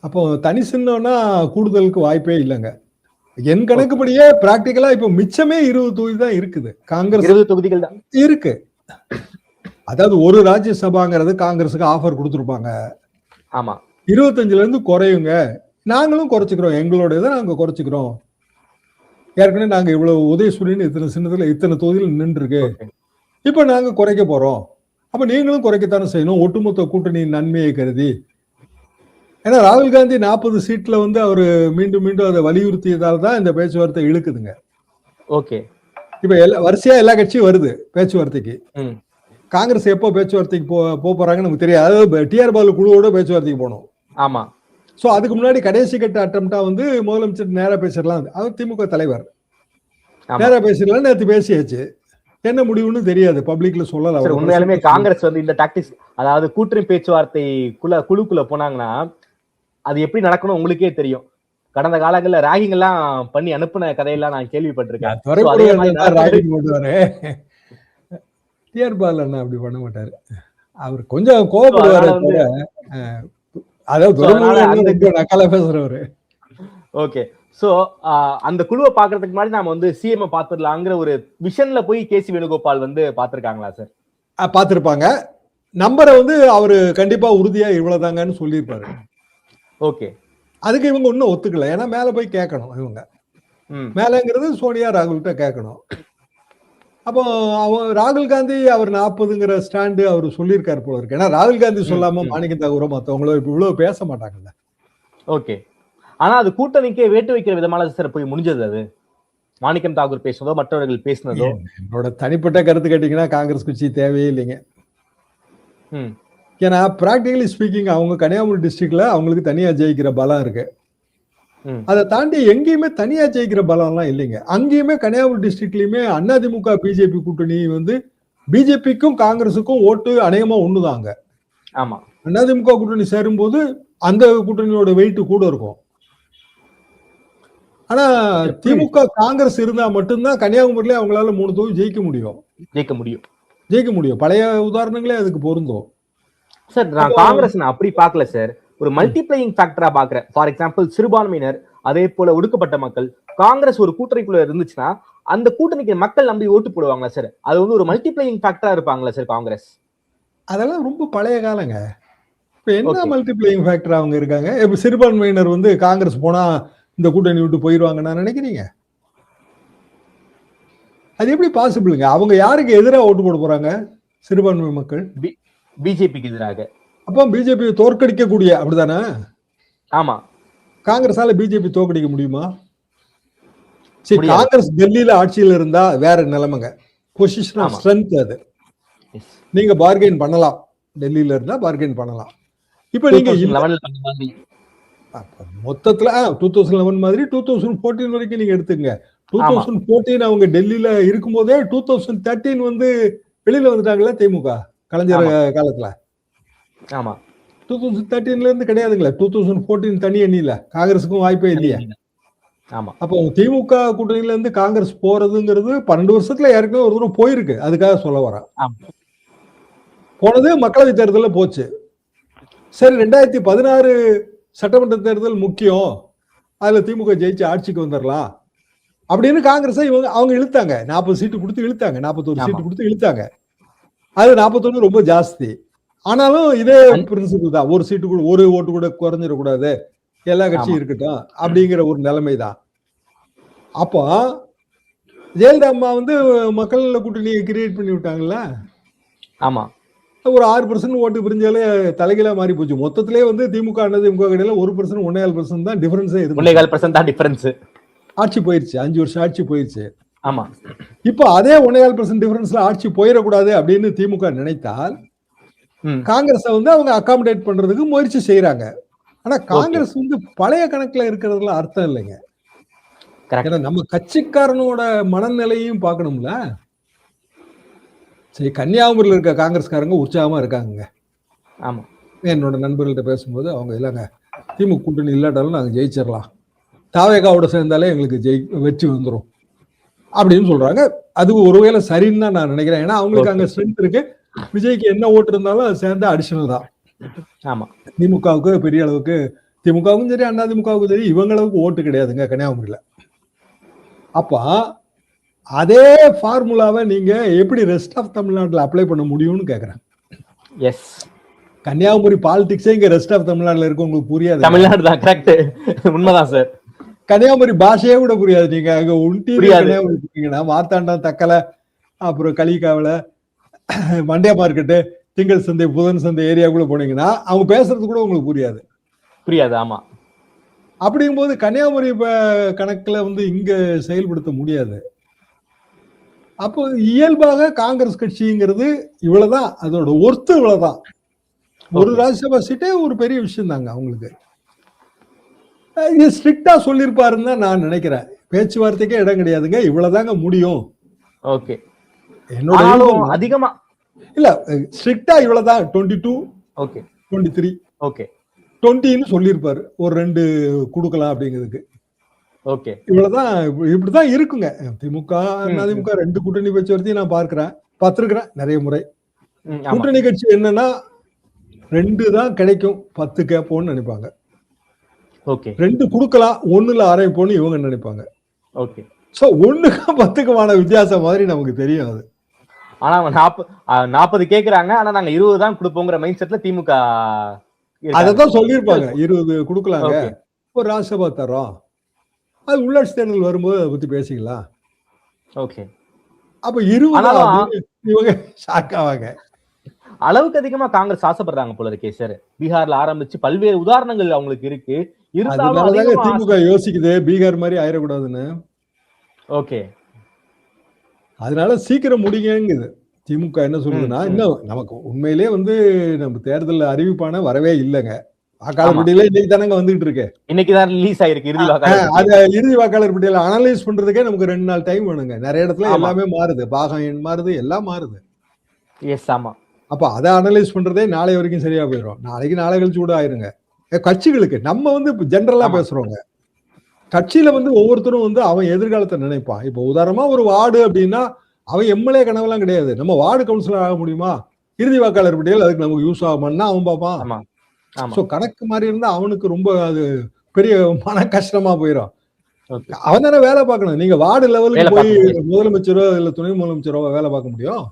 அப்போ தனி சின்னம்னா கூடுதலுக்கு வாய்ப்பே இல்லைங்க. என் கணக்குப்படியே பிராக்டிக்கலா இப்ப மிச்சமே 20 தொகுதி தான் இருக்குது. காங்கிரஸ் 20 தொகுதிகள் தான் இருக்கு. அதாவது ஒரு ராஜ்யசபாங்கிறது காங்கிரஸுக்கு ஆஃபர் கொடுத்துருப்பாங்க. ஆமா. 25ல இருந்து குறையுங்க, நாங்களும் குறைச்சிக்கிறோம், எங்களோட இதை நாங்க குறைச்சிக்கிறோம், ஏற்கனவே நாங்க இவ்வளவு உதயசூரியன் இத்தனை சின்னத்துல இத்தனை தொகுதியில் நின்று இருக்கு, இப்ப நாங்க குறைக்க போறோம், அப்ப நீங்களும் குறைக்கத்தானே செய்யணும் ஒட்டுமொத்த கூட்டணியின் நன்மையை கருதி. ஏன்னா ராகுல் காந்தி 40 சீட்ல வந்து அவரு மீண்டும் மீண்டும் அதை வலியுறுத்தியதால் தான் இந்த பேச்சுவார்த்தை இழுக்குதுங்க. ஓகே. இப்ப வரிசையா எல்லா கட்சியும் வருது பேச்சுவார்த்தைக்கு. காங்கிரஸ் எப்போ பேச்சுவார்த்தைக்கு போறாங்கன்னு நமக்கு தெரியாது. அதாவது டிஆர் பாலு குழுவோட பேச்சுவார்த்தைக்கு போகணும். ஆமா. சோ அதுக்கு முன்னாடி கடைசி கட்ட அட்டம்ப்டா வந்து முதலமைச்சர் நேரா பேசிடலாம், அவர் திமுக தலைவர் நேரா பேசிடலாம். நேற்று பேசியாச்சு, என்ன முடிவுன்னு தெரியாது, பப்ளிக்ல சொல்லல. உண்மையாலுமே காங்கிரஸ் வந்து இந்த டாக்டிக்ஸ், அதாவது கூட்டணி பேச்சுவார்த்தை குழுக்குள்ள போனாங்கன்னா அது எப்படி நடக்கணும் உங்களுக்கே தெரியும். கடந்த காலங்கள்ல ராகிங் எல்லாம் பண்ணி அனுப்புன கதையெல்லாம் நான் கேள்விப்பட்டிருக்கேன். டிஆர் பால் அண்ணா அப்படி பண்ண மாட்டாரு, அவர் கொஞ்சம் கோபப்படுவாரு. அதாவது நக்கலா பேசுறவரு. ஓகே. சோ அந்த குழுவை பாக்குறதுக்கு முன்னாடி நாம வந்து சிஎம் பாத்துடலாங்கிற ஒரு விஷன்ல போய் கேசி வேணுகோபால் வந்து பாத்திருக்காங்களா சார்? பாத்திருப்பாங்க. நம்பரை வந்து அவரு கண்டிப்பா உறுதியா இவ்வளவுதாங்கன்னு சொல்லியிருப்பாரு. ஓகே. அதுக்கு இவங்க ஒன்னும் ஒத்துக்கல. ஏன்னா மேல போய் கேட்கணும், இவங்க மேலங்கிறது சோனியா ராகுல்கிட்ட கேட்கணும். அப்போ ராகுல் காந்தி அவர் 40ங்கிற ஸ்டாண்டு அவர் சொல்லியிருக்காரு போல இருக்கு. ஏன்னா ராகுல் காந்தி சொல்லாம மாணிக்கம் தாகூரோ மத்தவங்களோ இப்ப இவ்வளவு பேச மாட்டாங்கல்ல. ஓகே. ஆனா அது கூட்டணிக்கே வேட்டு வைக்கிற விதமான சார் போய் முடிஞ்சது. அது மாணிக்கம் தாகூர் பேசுனதோ மற்றவர்கள் பேசினதோ என்னோட தனிப்பட்ட கருத்து கேட்டீங்கன்னா காங்கிரஸ் கட்சி தேவையே இல்லைங்க. ஏன்னா பிராக்டிகலி ஸ்பீக்கிங் அவங்க கன்னியாகுமரி டிஸ்ட்ரிக்ட்ல அவங்களுக்கு தனியா ஜெயிக்கிற பலம் இருக்கு. அதை தாண்டி எங்கேயுமே தனியா ஜெயிக்கிற பலம்லாம் இல்லைங்க. அங்கேயுமே கன்னியாகுமரி டிஸ்ட்ரிக்ட்லயுமே அதிமுக பிஜேபி கூட்டணி வந்து பிஜேபிக்கும் காங்கிரஸுக்கும் ஓட்டு அநேகமா ஒண்ணுதாங்க. ஆமா. அதிமுக கூட்டணி சேரும்போது அந்த கூட்டணியோட வெயிட் கூட இருக்கும். ஆனா திமுக காங்கிரஸ் இருந்தா மட்டும்தான் கன்னியாகுமரியில அவங்களால 3 தொகுதி ஜெயிக்க முடியும். பழைய உதாரணங்களே அதுக்கு பொருந்தும் சார். நான் காங்கிரஸ் அப்படி பார்க்கல சார், ஒரு மல்டிப்ளையிங் ஃபேக்டரா பாக்குறேன். ஃபார் எக்ஸாம்பிள் சிறுபான்மையினர், அதே போல ஒடுக்கப்பட்ட மக்கள், காங்கிரஸ் ஒரு கூட்டணிக்குள்ள இருந்துச்சுன்னா அந்த கூட்டணிக்கு மக்கள் நம்பி ஓட்டு போடுவாங்களா சார்? அது வந்து ஒரு மல்டிப்ளையிங் ஃபேக்டரா இருப்பாங்களா சார் காங்கிரஸ்? அதெல்லாம் ரொம்ப பழைய காலங்க. இப்ப என்ன மல்டிப்ளையிங் ஃபேக்டர் அவங்க இருக்காங்க? இப்ப சிறுபான்மையினர் வந்து காங்கிரஸ் போனா இந்த கூட்டணி விட்டு போயிருவாங்க நான் நினைக்கிறீங்க? அது எப்படி பாசிபிளுங்க? அவங்க யாருக்கு எதிராக ஓட்டு போட போறாங்க? சிறுபான்மை மக்கள் பிஜேபிக்கு எதிராக. அப்போ பிஜேபி தோற்கடிக்கக்கூடிய, அப்படிதானே? ஆமா. காங்கிரஸால பிஜேபி தோற்கடிக்க முடியுமா? சரி, காங்கிரஸ் டெல்லியில ஆட்சியில் இருந்தா வேற நிலைமைங்க. பொசிஷன் ஆஃப் ஸ்ட்ரென்த் அது. நீங்க பார்கெயின் பண்ணலாம், டெல்லியில இருந்தா பார்கெயின் பண்ணலாம். இப்ப நீங்க மொத்தத்துல 2011 மாதிரி 2014 வரைக்கும் நீங்க எடுத்துங்க. 2014 அவங்க டெல்லியில இருக்கும் போதே 2013 வந்து வெளியில வந்துட்டாங்களா திமுக கலைஞர் காலத்துல? ஆமா. 2013 இருந்து கிடையாதுங்களா? 2014 தனி அணியில காங்கிரஸுக்கும் வாய்ப்பே இல்லையா? ஆமா. அப்போ திமுக கூட்டணியில இருந்து காங்கிரஸ் போறதுங்கிறது 12 வருஷத்துல ஏற்கனவே ஒரு தூரம் போயிருக்கு. அதுக்காக சொல்ல வரேன். போனது மக்களவை தேர்தலில் போச்சு. சரி, 2016 சட்டமன்ற தேர்தல் முக்கியம், அதுல திமுக ஜெயிச்சு ஆட்சிக்கு வந்துடலாம் அப்படின்னு காங்கிரஸ் அவங்க இழுத்தாங்க. 40 சீட்டு கொடுத்து இழுத்தாங்க, 41 சீட்டு கொடுத்து இழுத்தாங்க. அது 41 ரொம்ப ஜாஸ்தி. ஆனாலும் இதே பிரின்சிபிள் தான், ஒரு சீட்டு கூட, ஒரு ஓட்டு கூட குறைஞ்சிடக்கூடாது, எல்லா கட்சியும் இருக்கட்டும் அப்படிங்கிற ஒரு நிலைமை தான். அப்போ ஜெயலலிதா அம்மா வந்து மக்கள் கூட்டணியை கிரியேட் பண்ணி விட்டாங்கல்ல. ஆமா. ஒரு 6% ஓட்டு பிரிஞ்சாலே தலைகீழா மாறி போச்சு. மொத்தத்திலே வந்து திமுக அதிமுக இடையில 1% 1.5% தான் டிஃபரன்ஸே இருக்கு. 1.5% தான் டிஃபரன்ஸ். ஆட்சி போயிருச்சு, 5 வருஷம் ஆட்சி போயிருச்சு. ஆமா. இப்போ அதே 1.5% டிஃபரன்ஸ்ல ஆட்சி போயிடக்கூடாது அப்படின்னு திமுக நினைத்தால் காங்கிரஸை வந்து அவங்க அகாமடேட் பண்றதுக்கு முயற்சி செய்யறாங்க. ஆனா காங்கிரஸ் வந்து பழைய கணக்குல இருக்கிறதுல அர்த்தம் இல்லைங்க. ஏன்னா நம்ம கட்சிக்காரனோட மனநிலையும் பார்க்கணும்ல. சரி, கன்னியாகுமரியில் இருக்க காங்கிரஸ்காரங்க உற்சாகமா இருக்காங்க. ஆமா. என்னோட நண்பர்கள்ட்ட பேசும்போது அவங்க இல்லைங்க, திமுக கூட்டணி இல்லாட்டாலும் நாங்க ஜெயிச்சிடலாம், தாவேகாவோட சேர்ந்தாலே எங்களுக்கு வெற்றி வந்துடும் அப்படின்னு சொல்றாங்க. அது ஒருவேளை சரின்னு தான் நான் நினைக்கிறேன். ஏன்னா அவங்களுக்கு அங்க ஸ்ட்ரென்த் இருக்கு. விஜய்க்கு என்ன ஓட்டு இருந்தாலும் அது சேர்ந்தா அடிஷனல் தான். ஆமா. திமுகவுக்கு பெரிய அளவுக்கு, திமுகவுக்கும் சரி அதிமுகவுக்கும் சரி இவங்க அளவுக்கு ஓட்டு கிடையாதுங்க கன்னியாகுமரியில. அப்ப அதே ஃபார்முலாவை நீங்க எப்படி ரெஸ்ட் ஆஃப் தமிழ்நாட்டில் அப்ளை பண்ண முடியும்னு கேக்குறேன். எஸ். கன்னியாகுமரி பாலிடிக்ஸே இங்க ரெஸ்ட் ஆஃப் தமிழ்நாட்டில் இருக்கு, உங்களுக்கு புரியாது. தமிழ்நாடு தான், கரெக்ட், உண்மைதான் சார். கன்னியாகுமரி பாஷையே கூட புரியாது. நீங்க அங்க உண்டினா மார்த்தாண்டம், தக்கலை, அப்புறம் களிக்காவில, மண்டியா மார்க்கெட்டு, திங்கள் சந்தை, புதன் சந்தை ஏரியாக்குள்ள போனீங்கன்னா அவங்க பேசுறது கூட உங்களுக்கு புரியாது. ஆமா. அப்படிங்கும்போது கன்னியாகுமரி கணக்குல வந்து இங்க செயல்படுத்த முடியாது. அப்போ இயல்பாக காங்கிரஸ் கட்சிங்கிறது இவ்வளவுதான், அதோட ஒர்த்து இவ்வளவுதான். ஒரு ராஜ்யசபா சீட்டே ஒரு பெரிய விஷயம் தாங்க அவங்களுக்கு. இது ஸ்ட்ரிக்டா சொல்லியிருப்பாருன்னு தான் நான் நினைக்கிறேன். பேச்சுவார்த்தைக்கே இடம் கிடையாதுங்க, இவ்வளவுதாங்க முடியும். ஓகே. என்னோட அதிகமா இல்ல, ஸ்ட்ரிக்டா இவ்வளவுதான், 22, ஓகே, 23, ஓகே, 20ன்னு சொல்லியிருப்பாரு. ஒரு 2 கொடுக்கலாம் அப்படிங்கிறதுக்கு. ஓகே, இவ்வளவுதான், இப்படிதான் இருக்குங்க. திமுக அதிமுக 2 கூட்டணி பேச்சுவார்த்தையும் நான் பார்த்திருக்கிறேன் நிறைய முறை. கூட்டணி கட்சி என்னன்னா 2 தான் கிடைக்கும், 10 கேட்போம்னு நினைப்பாங்க. ஓகே. 2 கொடுக்கலாம், 1ல ஆரம்பிப்போம்னு இவங்க நினைப்பாங்க. ஓகே. சோ 1க்கும் 10க்குமான வித்தியாசம் மாதிரி நமக்கு தெரியும் அது. ஆனா 40 கேக்குறாங்க, ஆனா நாங்க 20 தான் கொடுப்போங்கிற மைண்ட் செட்ல திமுக அததான் சொல்லியிருப்பாங்க. 20 கொடுக்கலாங்க, ஒரு ராஜ்யசபா தரோம், அது உள்ளாட்சி தேர்தல் வரும்போது அதை பத்தி பேசிக்கலாம். ஓகே. அப்ப 20 இவங்க ஷாக் ஆவாங்க. அளவுக்கு அதிகமா காங்கிரஸ் ஆசைப்படுறாங்க போல இருக்கே சார். பீகார்ல ஆரம்பிச்சு பல்வேறு உதாரணங்கள் அவங்களுக்கு இருக்கு. இருந்தாலும் திமுக யோசிக்குது பீகார் மாதிரி ஆயிடக்கூடாதுன்னு. ஓகே. அதனால சீக்கிரம் முடிங்குது. திமுக என்ன சொல்றதுன்னா, இன்னும் நமக்கு உண்மையிலே வந்து நம்ம தேர்தல் அறிவிப்பான வரவே இல்லைங்க. வாக்காளர் பட்டியல இன்னைக்கு தானங்க வந்துட்டு இருக்கு. இன்னைக்குதான் ரிலீஸ் ஆயிருக்கு இறுதி வாக்காளர். அது இறுதி வாக்காளர் பட்டியல அனலைஸ் பண்றதுக்கே நமக்கு 2 நாள் டைம் வேணுங்க. நிறைய இடத்துல எல்லாமே மாறுது, பாகம் எண் மாறுது, எல்லாம் மாறுது. எஸ். ஆமா. அப்ப அதை அனலைஸ் பண்றதே நாளை வரைக்கும் சரியா போயிடும். நாளைக்கு நாளை கழிச்சு கூட ஆயிருங்க. கட்சிகளுக்கு நம்ம வந்து ஜென்ரலா பேசுறோங்க. கட்சியில வந்து ஒவ்வொருத்தரும் வந்து அவன் எதிர்காலத்தை நினைப்பான். இப்போ உதாரணமா ஒரு வார்டு அப்படின்னா அவன் எம்எல்ஏ கனவெல்லாம் கிடையாது. நம்ம வார்டு கவுன்சிலர் ஆக முடியுமா, இறுதி வாக்காளர் பட்டியல் அதுக்கு நமக்கு யூஸ் ஆகுமான்னா அவன் பார்ப்பான். ஸோ கணக்கு மாதிரி இருந்தா அவனுக்கு ரொம்ப அது பெரிய மன கஷ்டமா போயிடும். அவன் தானே வேலை பார்க்கணும். நீங்க வார்டு லெவலுக்கு போய் முதலமைச்சரோ இல்ல துணை முதலமைச்சரோ வேலை பார்க்க முடியும்?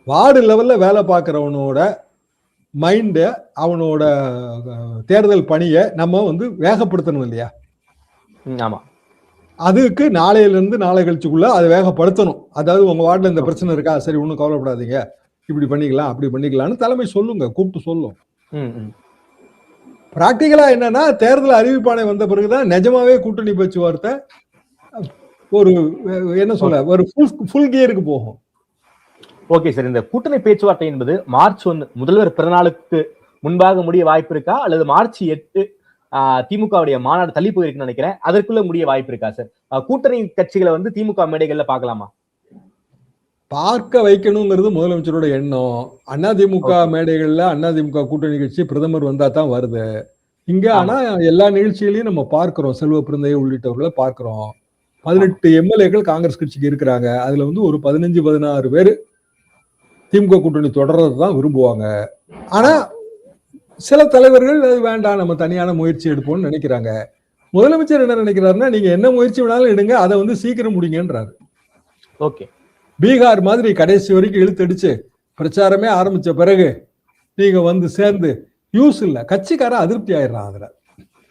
வார்டு லெவல்ல வேலை பார்க்கிறவனோட மைண்ட, அவனோட தேர்தல் பணியை நம்ம வந்து வேகப்படுத்தணும் இல்லையா? ஆமா. அதுக்கு நாளையில இருந்து நாளை கழிச்சுக்குள்ள அதை வேகப்படுத்தணும். அதாவது உங்க வார்டுல இந்த பிரச்சனை இருக்கா, சரி ஒன்றும் கவலைப்படாதீங்க, இப்படி பண்ணிக்கலாம் அப்படி பண்ணிக்கலாம்னு தலைமை சொல்லுங்க, கூப்பிட்டு சொல்லும். பிராக்டிகலா என்னன்னா, தேர்தல் அறிவிப்பாணை வந்த பிறகுதான் நிஜமாவே கூட்டணி பேச்சுவார்த்தை ஒரு என்ன சொல்ல ஒரு ஃபுல் கியருக்கு போகும். ஓகே சார், இந்த கூட்டணி பேச்சுவார்த்தை என்பது மார்ச் 1 முதல்வர் பிறநாளுக்கு முன்பாக முடிய வாய்ப்பு இருக்கா, அல்லது மார்ச் 8 திமுகவுடைய மாநாடு தள்ளி போயிருக்குன்னு நினைக்கிறேன், அதற்குள்ள முடிய வாய்ப்பு இருக்கா சார்? கூட்டணி கட்சிகளை வந்து திமுக மேடைகள்ல பார்க்கலாமா? பார்க்க வைக்கணுங்கிறது முதலமைச்சரோட எண்ணம். அதிமுக மேடைகள்ல அதிமுக கூட்டணி கட்சி பிரதமர் வந்தா தான் வருது இங்க. ஆனா எல்லா நிகழ்ச்சிகளையும் நம்ம பார்க்கிறோம், செல்வ பிறந்தைய உள்ளிட்டவர்களை பார்க்கிறோம். 18 எம்எல்ஏக்கள் காங்கிரஸ் கட்சிக்கு இருக்கிறாங்க. அதுல வந்து ஒரு 15-16 பேர் திமுக கூட்டணி தொடர்றது தான் விரும்புவாங்க. ஆனா சில தலைவர்கள் அது வேண்டாம், நம்ம தனியான முயற்சி எடுப்போம்னு நினைக்கிறாங்க. முதலமைச்சர் என்ன நினைக்கிறாருன்னா, நீங்க என்ன முயற்சி வேணாலும் எடுங்க, அதை வந்து சீக்கிரம் முடிங்கன்றாரு. ஓகே, பீகார் மாதிரி கடைசி வரைக்கும் இழுத்தடிச்சு பிரச்சாரமே ஆரம்பிச்ச பிறகு நீங்க வந்து சேர்ந்து யூஸ் இல்ல, கட்சிக்காரன் அதிருப்தி ஆயிடுறான். அதுல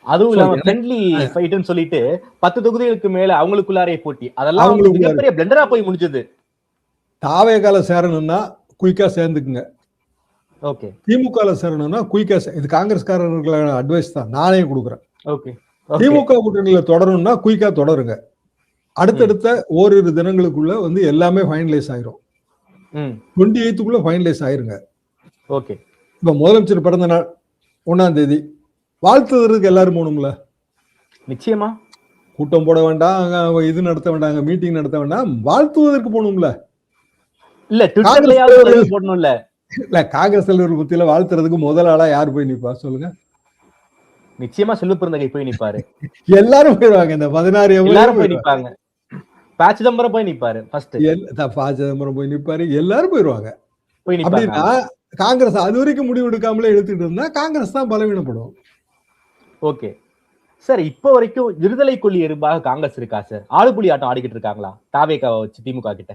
அதுவும் இல்லாம ஃப்ரெண்ட்லி ஃபைட்னு சொல்லிட்டு 10 தொகுதிகளுக்கு மேல அவங்களுக்குள்ளாரே போட்டி, அதெல்லாம் மிகப்பெரிய பிளண்டரா போய் முடிஞ்சது. தாவேகால சேரணும்னா குயிக்கா சேர்ந்துக்குங்க. ஓகே, திமுக சேரணும்னா குயிக்கா, இது காங்கிரஸ்காரர்களான அட்வைஸ் தான், நானே கொடுக்குறேன். ஓகே, திமுக கூட்டணியில தொடரணும்னா குயிக்கா தொடருங்க. அடுத்தடுத்த ஓரிரு தினங்களுக்குள்ள வந்து எல்லாமே ஃபைனலைஸ் ஆயிரும். 28க்குள்ள ஃபைனலைஸ் ஆயிருங்க. ஓகே, இப்ப முதலமைச்சர் பிறந்த நாள் 1ஆம் தேதி, வாழ்த்துறதுக்கு எல்லாரும் போகணும்ல. நிச்சயமா கூட்டம் போட வேண்டாம், இது நடத்த வேண்டாம், மீட்டிங் நடத்த வேண்டாம், வாழ்த்துவதற்கு போகணும்ல. இல்ல ட்விட்டர்லயாவது போடணும்ல. இல்ல காங்கிரஸ் தலைவர் பத்தியில வாழ்த்துறதுக்கு முதல் ஆளா யார் போய் நிப்பா சொல்லுங்க? நிச்சயமா செல்வ பிறந்தகை போய் நிப்பாரு. எல்லாரும் போயிடுவாங்க. இந்த 16 எல்லாரும் போய் நிப்பாங்க. ப. சிதம்பரம் போய் நிப்பாரு. ஃபர்ஸ்ட் ப. சிதம்பரம் போய் நிப்பாரு. எல்லாரும் போயிடுவாங்க. போய் அப்படின்னா காங்கிரஸ் அது வரைக்கும் முடிவு எடுக்காமலே எடுத்துட்டு இருந்தா காங்கிரஸ் தான் பலவீனப்படும். ஓகே சார், இப்ப வரைக்கும் விடுதலை கொள்ளி எறும்பாக காங்கிரஸ் இருக்கா சார்? ஆளுப்புலி ஆட்டம் ஆடிக்கிட்டு இருக்காங்களா தாவேகாவை வச்சு திமுக கிட்ட?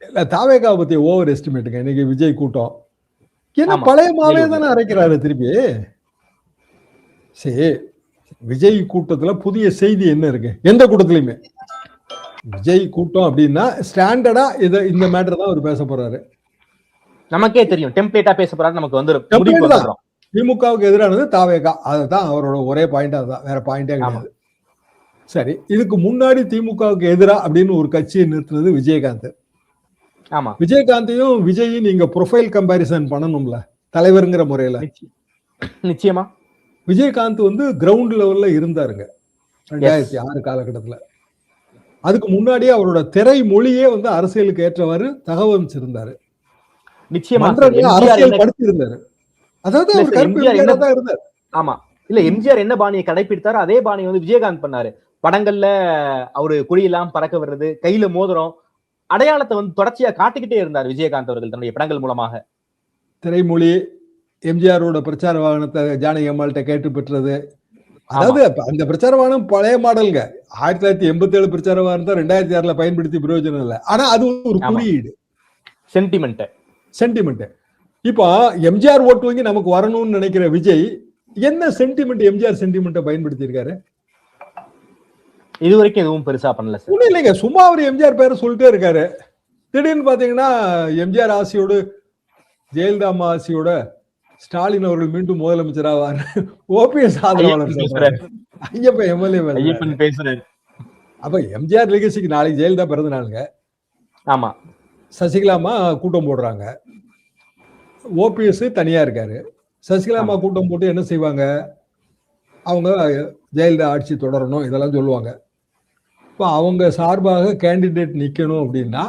இல்ல, தாவேகாவை பத்தி ஓவர் எஸ்டிமேட்டுங்க. இன்னைக்கு விஜய் கூட்டம் என்ன பழைய மாவே தானே அரைக்கிறாரு திருப்பி. சரி, விஜய் கூட்டத்துல புதிய செய்தி என்ன இருக்கு? எந்த கூட்டத்திலயுமே விஜய் கூட்டம் அப்படின்னா ஸ்டாண்டர்டா இந்த மேட்டர் தான் அவர் பேச போறாரு. நமக்கே தெரியும், டெம்ப்ளேட்டா பேச போறாரு, நமக்கு வந்துரும். திமுகவுக்கு எதிரானது தாவேகா, அதுதான் அவரோட ஒரே பாயிண்ட். அதுதான், வேற பாயிண்டே கிடையாது. சரி, இதுக்கு முன்னாடி திமுகவுக்கு எதிரா அப்படின்னு ஒரு கட்சியை நிறுத்துறது விஜயகாந்த். ஆமா, விஜயகாந்தையும் விஜயும் நீங்க ப்ரொஃபைல் கம்பேரிசன் பண்ணணும்ல தலைவருங்கிற முறையில. நிச்சயமா விஜயகாந்த் வந்து கிரவுண்ட் லெவல்ல இருந்தாருங்க 2006 காலகட்டத்துல. அதுக்கு முன்னாடியே அவரோட திரை மொழியே வந்து அரசியலுக்கு ஏற்றவாறு தகவமைச்சிருந்தாரு. நிச்சயமா அரசியல் படிச்சிருந்தாரு. அதாவது அவர் கருப்பு இருந்தார். ஆமா, இல்ல எம்ஜிஆர் என்ன பாணியை கடைபிடித்தாரோ அதே பாணியை வந்து விஜயகாந்த் பண்ணாரு. படங்கள்ல அவரு கொடியெல்லாம் பறக்க வர்றது, கையில மோதிரம், அடையாளத்தை வந்து தொடர்ச்சியா காட்டிக்கிட்டே இருந்தார் விஜயகாந்த் அவர்கள் தன்னுடைய படங்கள் மூலமாக. திரைமொழி, எம்ஜிஆரோட பிரச்சார வாகனத்தை ஜானகி அம்மாள்கிட்ட கேட்டு பெற்றது. அதாவது அந்த பிரச்சார வாகனம் பழைய மாடலுங்க. 1987 பிரச்சார வாகனத்தை 2006 பயன்படுத்தி பிரயோஜனம் இல்லை. ஆனா அது ஒரு குறியீடு, சென்டிமெண்ட். இப்போ எம்ஜிஆர் ஓட்டு வாங்கி நமக்கு வரணும்னு நினைக்கிற விஜய் என்ன சென்டிமெண்ட், எம்ஜிஆர் சென்டிமெண்ட்டை பயன்படுத்தி இருக்காரு? இது வரைக்கும் எதுவும் பெருசா பண்ணல சார். ஒண்ணும் இல்லைங்க, சும்மா அவர் எம்ஜிஆர் பேரை சொல்லிட்டே இருக்காரு. திடீர்னு பாத்தீங்கன்னா எம்ஜிஆர் ஆசையோடு ஜெயலலிதா அம்மா ஆசையோட ஸ்டாலின் அவர்கள் மீண்டும் முதலமைச்சர் ஆவார். ஓபிஎஸ் ஆதரவாளர் ஐயப்பன் எம்எல்ஏ பேசுறாரு. அப்ப எம்ஜிஆர் லெகசிக்கு நாளைக்கு ஜெயலலிதா பிறந்த நாளுங்க. ஆமா, சசிகலாமா கூட்டம் போடுறாங்க. ஓபிஎஸ் தனியா இருக்காரு. சசிகலாமா கூட்டம் போட்டு என்ன செய்வாங்க? அவங்க ஜெயலலிதா ஆட்சி தொடரணும் இதெல்லாம் சொல்லுவாங்க. இப்போ அவங்க சார்பாக கேண்டிடேட் நிக்கணும் அப்படின்னா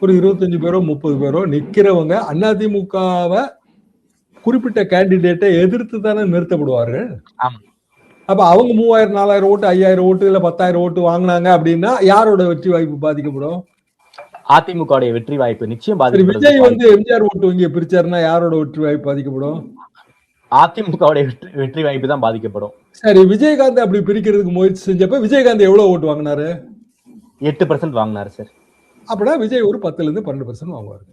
ஒரு 25 பேரோ 30 பேரோ நிக்கிறவங்க அதிமுகவை குறிப்பிட்ட கேண்டிடேட்டை எதிர்த்து தானே நிறுத்தப்படுவார்கள். ஆமா. அப்ப அவங்க 3000 4000 ஓட்டு 5000 ஓட்டு இல்ல 10,000 ஓட்டு வாங்கினாங்க அப்படின்னா யாரோட வெற்றி வாய்ப்பு பாதிக்கப்படும்? அதிமுக வெற்றி வாய்ப்பு நிச்சயம் விஜய் வந்து எம்ஜிஆர் ஓட்டு வங்கியை பிரிச்சாருன்னா யாரோட வெற்றி வாய்ப்பு பாதிக்கப்படும்? அதிமுக வெற்றி வாய்ப்பு தான் பாதிக்கப்படும். சரி, விஜயகாந்த் அப்படி பிரிக்கிறதுக்கு முயற்சி செஞ்சப்ப விஜயகாந்த் எவ்வளவு ஓட்டு வாங்கினாரு? 8% வாங்கினாரு சார். அப்படின்னா விஜய் ஒரு 10% 12% வாங்குவாரு.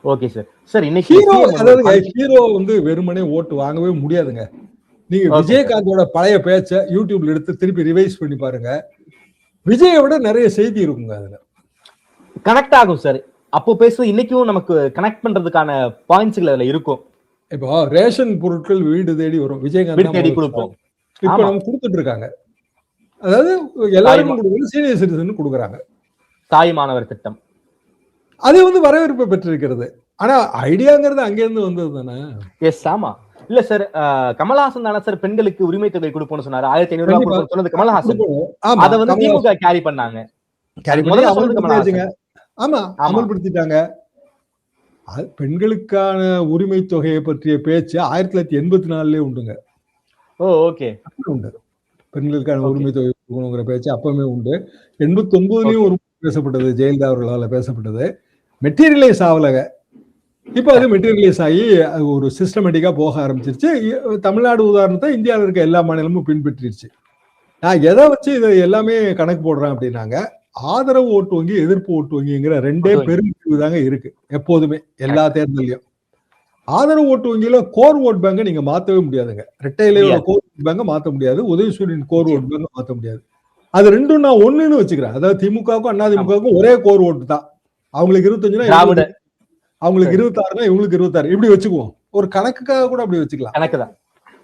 Okay sir. சார் இன்னைக்கு ஹீரோ வந்து வெறுமனே ஓட்டு வாங்கவே முடியாதுங்க. நீங்க விஜயகாந்தோட பழைய பேச்ச யூடியூப்ல எடுத்து திருப்பி ரிவைஸ் பண்ணி பாருங்க. விஜயை விட நிறைய செய்தி இருக்குங்க அதுல. கனெக்ட் ஆகும் சார். அப்போ பேசுறது இன்னைக்கும் நமக்கு கனெக்ட் பண்றதுக்கான பாயிண்ட்ஸ்கள் அதுல இருக்கும். இப்போ ரேஷன் பொருட்கள் வீடு தேடி வரும், விஜயகாந்த் தேடி கொடுப்போம். இப்ப நம்ம கொடுத்துட்டு இருக்காங்க. அதாவது எல்லாருக்கும் கொடுக்குறது, சீனியர் சிட்டிசன் கொடுக்குறாங்க. தாய் மாணவர் திட்டம் அது வந்து வரவேற்பு பெற்றிருக்கிறது. ஆனா ஐடியாங்கிறது அங்கிருந்து வந்தது தானே. எஸ், ஆமா. இல்ல சார், கமல்ஹாசன் தானே சார் பெண்களுக்கு உரிமை தொகை கொடுப்போம்னு சொன்னாரு. 1500 ரூபாய் சொன்னது கமல்ஹாசன். அத வந்து திமுக கேரி பண்ணாங்க. ஆமா, அமல்படுத்திட்டாங்க. பெண்களுக்கான உரிமை தொகையை பற்றிய பேச்சு 1984 உண்டுங்க. ஓ, ஓகே, உண்டு. பெண்களுக்கான உரிமை தொகை கொடுக்கணுங்கிற பேச்சு அப்பவுமே உண்டு. 89லயும் ஒரு பேசப்பட்டது, ஜெயலலிதா அவர்களால் பேசப்பட்டது. மெட்டீரியலைஸ் ஆகலங்க. இப்போ அது மெட்டீரியலைஸ் ஆகி அது ஒரு சிஸ்டமேட்டிக்கா போக ஆரம்பிச்சிருச்சு. தமிழ்நாடு உதாரணத்தை இந்தியாவில் இருக்க எல்லா மாநிலமும் பின்பற்றிருச்சு. நான் எதை வச்சு இதை எல்லாமே கணக்கு போடுறேன் அப்படின்னாங்க, ஆதரவு ஓட்டு வங்கி எதிர்ப்பு ஓட்டு வங்கிங்கிற ரெண்டே பெரும்பிரிவு தாங்க இருக்கு எப்போதுமே எல்லா தேர்தலையும். ஆதரவு ஓட்டு வங்கியில கோர் ஓட் பேங்கை நீங்க மாத்தவே முடியாதுங்க. ரெட்டையிலையோட கோர் ஓட் பேங்கை மாத்த முடியாது, உதயசூரியன் கோர் ஓட் பேங்கை மாத்த முடியாது. அது ரெண்டும் நான் ஒண்ணுன்னு வச்சுக்கிறேன். அதாவது திமுகவுக்கும் அதிமுகவுக்கும் ஒரே கோர் ஓட்டு தான். அவங்களுக்கு 25, அவங்களுக்கு 26, இவங்களுக்கு 26 இப்படி வச்சுக்குவோம். ஒரு கணக்குக்காக கூட அப்படி வச்சுக்கலாம். கணக்குதான்.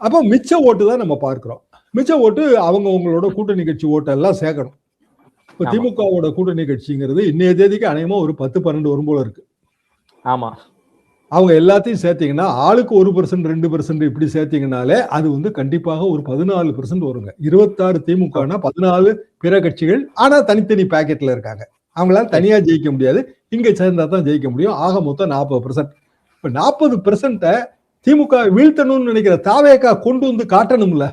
அப்போ மிச்ச ஓட்டு தான் நம்ம பார்க்கிறோம். மிச்ச ஓட்டு அவங்க உங்களோட கூட்டணி கட்சி ஓட்டு எல்லாம் சேர்க்கணும். இப்ப திமுகவோட கூட்டணி கட்சிங்கிறது இன்னைய தேதிக்கு அநேகமா ஒரு 10-12 வரும் போல இருக்கு. ஆமா, அவங்க எல்லாத்தையும் சேர்த்தீங்கன்னா ஆளுக்கு 1% 2% இப்படி சேர்த்தீங்கன்னாலே அது வந்து கண்டிப்பாக ஒரு 14% வருங்க. 26 திமுகனா 14 பிற கட்சிகள், ஆனா தனித்தனி பாக்கெட்ல இருக்காங்க. அவங்களால தனியா ஜெயிக்க முடியாது, இங்க சேர்ந்தா தான் ஜெயிக்க முடியும். ஆக மொத்தம் 40%. இப்ப 40% திமுக வீழ்த்தணும்னு நினைக்கிற தாவேகா கொண்டு வந்து காட்டணும்ல.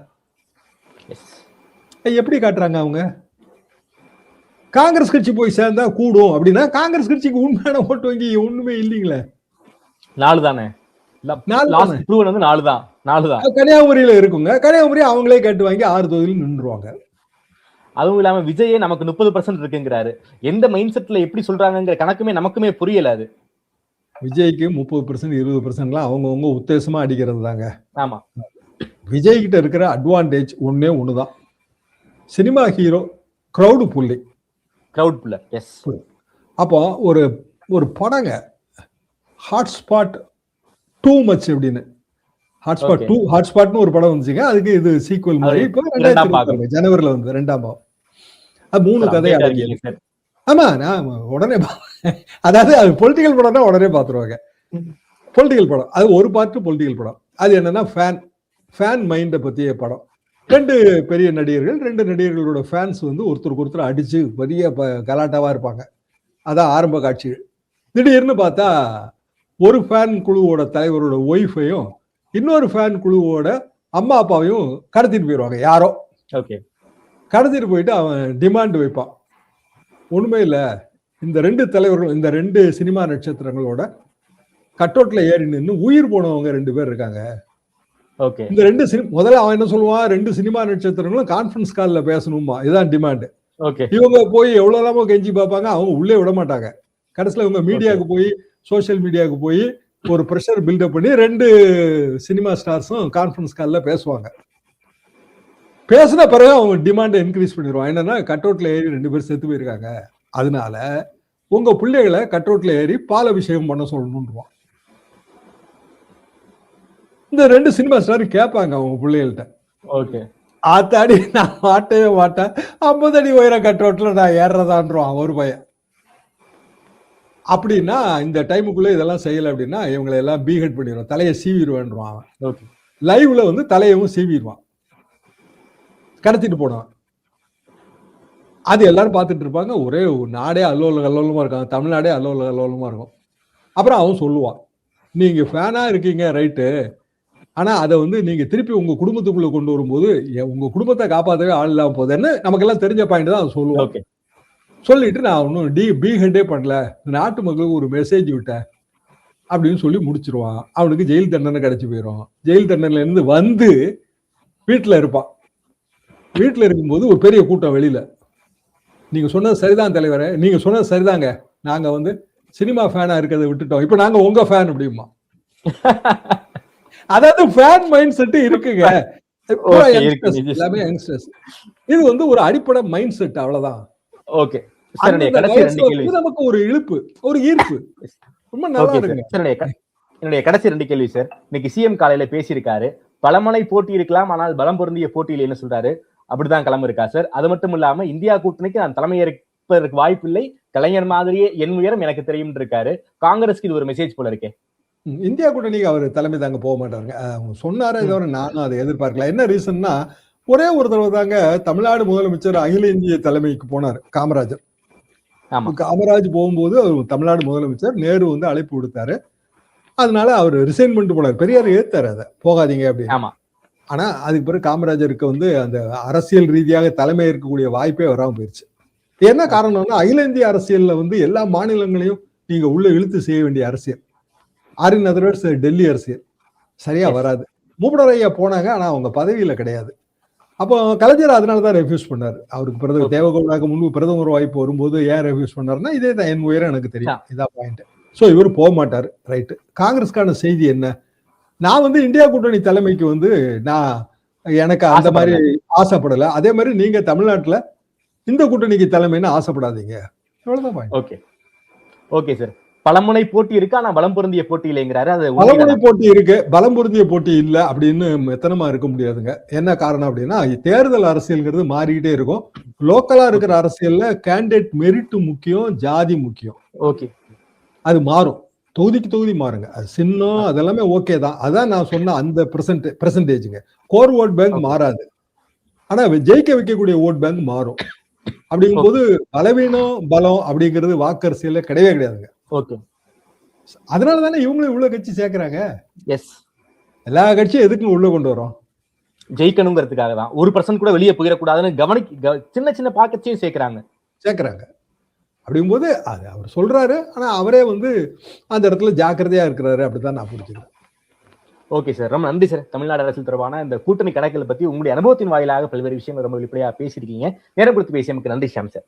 எப்படி காட்டுறாங்க அவங்க? காங்கிரஸ் கட்சி போய் சேர்ந்தா கூடும் அப்படின்னா காங்கிரஸ் கட்சிக்கு உண்மையான ஓட்டு வங்கி ஒண்ணுமே இல்லைங்களே. 4 தானே. கன்னியாகுமரியில இருக்குங்க. கன்னியாகுமரி அவங்களே கேட்டு வாங்கி 6 தொகுதியில் நின்றுவாங்க. அதுவும் இல்லாம விஜயே நமக்கு 30% இருக்குங்கிறாரு. எந்த மைண்ட் செட்ல எப்படி சொல்றாங்கிற கணக்குமே நமக்குமே புரியல. அது விஜய்க்கு 30% 20% அவங்கவுங்க உத்தேசமா அடிக்கிறது தாங்க. ஆமா, விஜய் கிட்ட இருக்கிற அட்வான்டேஜ் ஒன்னே ஒண்ணுதான், சினிமா ஹீரோ, கிரௌடு புள்ளி. எஸ். அப்போ ஒரு ஒரு படங்க ஹாட்ஸ்பாட் டூ மச் அப்படின்னு, ஹாட்ஸ்பாட் 2 ஹாட்ஸ்பாட்னு ஒரு படம் வந்துச்சுங்க. அதுக்கு இது சீக்வல் மாதிரி இப்போ 2020 ஜனவரில வந்து 2ஆம் பாகம். அது 3 கதை அடங்கியது. ஆமா, நான் உடனே அதாவது அது பொலிட்டிக்கல் படம்னா உடனே பாத்துருவாங்க. பொலிட்டிக்கல் படம் அது ஒரு பார்ட் பொலிட்டிக்கல் படம். அது என்னன்னா ஃபேன் மைண்டை பத்திய படம். 2 பெரிய நடிகர்கள், 2 நடிகர்களோட ஃபேன்ஸ் வந்து ஒருத்தருக்கு ஒருத்தர் அடிச்சு பெரிய கலாட்டாவா இருப்பாங்க. அதான் ஆரம்ப காட்சிகள். திடீர்னு பார்த்தா ஒரு ஃபேன் குழுவோட தலைவரோட ஒய்ஃபையும் இன்னொரு ஃபேன் குழுவோட அம்மா அப்பாவையும் கடத்திட்டு போயிடுவாங்க யாரோ. கடத்திட்டு போயிட்டு அவன் டிமாண்ட் வைப்பான். ஒண்ணுமே இல்லை, இந்த 2 தலைவர்கள், இந்த 2 சினிமா நட்சத்திரங்களோட கட்டோட்ல ஏறி நின்று உயிர் போனவங்க 2 பேர் இருக்காங்க. இந்த 2 முதல்ல அவன் என்ன சொல்லுவான், 2 சினிமா நட்சத்திரங்களும் கான்ஃபரன்ஸ் கால்ல பேசணுமா, இதுதான் டிமாண்ட். இவங்க போய் எவ்வளவு கெஞ்சி பார்ப்பாங்க, அவங்க உள்ளே விட மாட்டாங்க. கடைசியில் இவங்க மீடியாவுக்கு போய், சோசியல் மீடியாவுக்கு போய் ஒரு ப்ரெஷர் பில்டப் பண்ணி 2 சினிமா ஸ்டார்ஸும் கான்ஃபரன்ஸ் கால்ல பேசுவாங்க. பேசின பிறகு அவங்க டிமாண்டை இன்க்ரீஸ் பண்ணிடுவான். என்னன்னா, கட்அவுட்ல ஏறி 2 பேர் செத்து போயிருக்காங்க, அதனால உங்க பிள்ளைகளை கட்அவுட்ல ஏறி பால் அபிஷேகம் பண்ண சொல்லணும்ன்றான். இந்த 2 சினிமா ஸ்டார் கேட்பாங்க அவங்க பிள்ளைகள்கிட்ட, ஆத்தாடி நான் மாட்டவே மாட்டேன், 50 அடி உயர கட்அவுட்ல நான் ஏறதான்றான் ஒரு பையன். அப்படின்னா இந்த டைமுக்குள்ள இதெல்லாம் செய்யல அப்படின்னா இவங்களை எல்லாம் பீஹெட் பண்ணிடுவான், தலையை சீவிடுவான்றான். லைவ்ல வந்து தலையவும் சீவிடுவான், கடத்திட்டு போனான். அது எல்லாரும் பார்த்துட்டு இருப்பாங்க. ஒரே நாடே அல்லோல கல்லோலமா இருக்காங்க. தமிழ்நாடே அல்லோல கல்லோலமா இருக்கும். அப்புறம் அவன் சொல்லுவான், நீங்க ஃபேனா இருக்கீங்க ரைட்டு. ஆனா அதை வந்து நீங்க திருப்பி உங்க குடும்பத்துக்குள்ள கொண்டு வரும்போது உங்க குடும்பத்தை காப்பாற்றவே ஆள் இல்லாம போகுதுன்னு நமக்கெல்லாம் தெரிஞ்ச பாயிண்ட் தான் அவன் சொல்லுவான். சொல்லிட்டு நான் ஒன்னும் பி ஹெட்டே பண்ணல, நாட்டு மக்களுக்கு ஒரு மெசேஜ் விட்டேன் அப்படின்னு சொல்லி முடிச்சிருவான். அவனுக்கு ஜெயில் தண்டனை கிடைச்சி போயிடும். ஜெயில் தண்டனையில இருந்து வந்து வீட்டுல இருப்பான். வீட்டுல இருக்கும்போது ஒரு பெரிய கூட்டம் வெளியில, நீங்க சொன்னது சரிதான் தலைவரே, நீங்க சொன்னது சரிதாங்க, நாங்க வந்து சினிமா ஃபேனா இருக்கிறத விட்டுட்டோம், இப்ப நாங்க உங்க ஃபேன் அப்படிமா. அதாவது ஃபேன் மைண்ட் செட் இருக்குங்க. எல்லாமே யங்ஸ்டர்ஸ். இது வந்து ஒரு அடிப்படை மைண்ட் செட், அவ்வளவுதான். ஓகே, நமக்கு ஒரு இழுப்பு, ஒரு ஈர்ப்பு. ரொம்ப நல்லா இருக்கு. என்னுடைய கடைசி 2 கேள்வி சார். இன்னைக்கு சிஎம் காலையில பேசியிருக்காரு, பலமுனை போட்டி இருக்கலாம் ஆனால் பலம் பொருந்திய போட்டியில் என்ன சொல்றாரு, அப்படிதான் கிளம்பு இருக்கா சார். அது மட்டும் இல்லாம இந்தியா கூட்டணிக்கு நான் தலைமை ஏற்பதற்கு வாய்ப்பு இல்லை, கலைஞர் மாதிரியே என் உயரம் எனக்கு தெரியும் இருக்காரு. காங்கிரஸ்க்கு இது ஒரு மெசேஜ் போல இருக்கே. இந்தியா கூட்டணிக்கு அவர் தலைமை தாங்க போக மாட்டாருங்க. சொன்னாரே தவிர நானும் அதை எதிர்பார்க்கல. என்ன ரீசன்னா, ஒரே ஒரு தடவை தாங்க தமிழ்நாடு முதலமைச்சர் அகில இந்திய தலைமைக்கு போனார் காமராஜர். காமராஜ் போகும்போது அவர் தமிழ்நாடு முதலமைச்சர், நேரு வந்து அழைப்பு விடுத்தாரு. அதனால அவர் ரிசைன் பண்ணிட்டு போனார். பெரியார் ஏத்தாரு அதை, போகாதீங்க அப்படின்னு. ஆனா அதுக்கு பிறகு காமராஜருக்கு வந்து அந்த அரசியல் ரீதியாக தலைமை இருக்கக்கூடிய வாய்ப்பே வராம போயிருச்சு. என்ன காரணம்னா, அகில இந்திய அரசியல்ல வந்து எல்லா மாநிலங்களையும் நீங்க உள்ள இழுத்து செய்ய வேண்டிய அரசியல். ஆரின் அதர்வர்ஸ் டெல்லி அரசியல் சரியா வராது. மூப்பனார் ஐயா போனாங்க, ஆனா அவங்க பதவியில கிடையாது. அப்போ கலைஞர் அதனாலதான் ரெஃப்யூஸ் பண்ணாரு. அவருக்கு தேவகவுடாக்கு முன்பு பிரதமர் வாய்ப்பு வரும்போது ஏன் ரெஃப்யூஸ் பண்ணாருன்னா, இதே தான் என் உயரம் எனக்கு தெரியும், இதான் பாயிண்ட். ஸோ இவர் போக மாட்டாரு, ரைட்டு. காங்கிரஸ்க்கான செய்தி என்ன, நான் வந்து இந்தியா கூட்டணி தலைமைக்கு வந்து எனக்கு அந்த மாதிரி ஆசைப்படல. அதே மாதிரி நீங்க தமிழ்நாட்டுல இந்த கூட்டணிக்கு தலைமைன்னு ஆசைப்படாதீங்க, இவ்வளவுதான் பாயிண்ட். Okay okay sir. பலமுனை போட்டி இருக்கு, ஆனா பலம் பொருந்திய போட்டி இல்லைங்கிறாரு. அது பலமுனை போட்டி இருக்கு, பலம் பொருந்திய போட்டி இல்ல அப்படின்னு எத்தனமா இருக்க முடியாதுங்க. என்ன காரணம் அப்படின்னா, தேர்தல் அரசியல்ங்கிறது மாறிக்கிட்டே இருக்கும். லோக்கலா இருக்கிற அரசியல்ல கேண்டிடேட் மெரிட் முக்கியம், ஜாதி முக்கியம். ஓகே, அது மாறும், தொகுதிக்கு தொகுதி மாறுங்க. அது சின்னம் அதெல்லாமே ஓகே தான். அதான் நான் சொன்ன அந்த பெர்சன்டேஜுங்க. கோர் ஓட் பேங்க் மாறாது, ஆனா ஜெயிக்க வைக்கக்கூடிய ஓட் பேங்க் மாறும். அப்படிங்கும்போது பலவீனம் பலம் அப்படிங்கிறது வாக்கு அரசியல்ல கிடையவே கிடையாதுங்க. ஓகே, அதனால தானே இவங்களும் இவ்வளவு கட்சி சேர்க்கிறாங்க. எஸ், எல்லா கட்சியும் எதுக்கு உள்ள கொண்டு வரோம், ஜெயிக்கணுங்கிறதுக்காக தான். 1% கூட வெளியே போயிடக்கூடாதுன்னு சின்ன சின்ன பாக்கெட்ஸையும் சேர்க்கிறாங்க. அப்படிங்கும்போது அது அவர் சொல்றாரு, ஆனா அவரே வந்து அந்த இடத்துல ஜாக்கிரதையா இருக்கிறாரு, அப்படித்தான் நான் புரிஞ்சுக்கிறேன். ஓகே சார், ரொம்ப நன்றி சார். தமிழ்நாடு அரசியல் தொடர்பான இந்த கூட்டணி கணக்குகளை பத்தி உங்களுடைய அனுபவத்தின் வாயிலாக பல்வேறு விஷயங்கள் ரொம்ப வெளிப்படையா பேசியிருக்கீங்க. நேரம் கொடுத்து பேசியமைக்கு நன்றி ஷாம் சார்.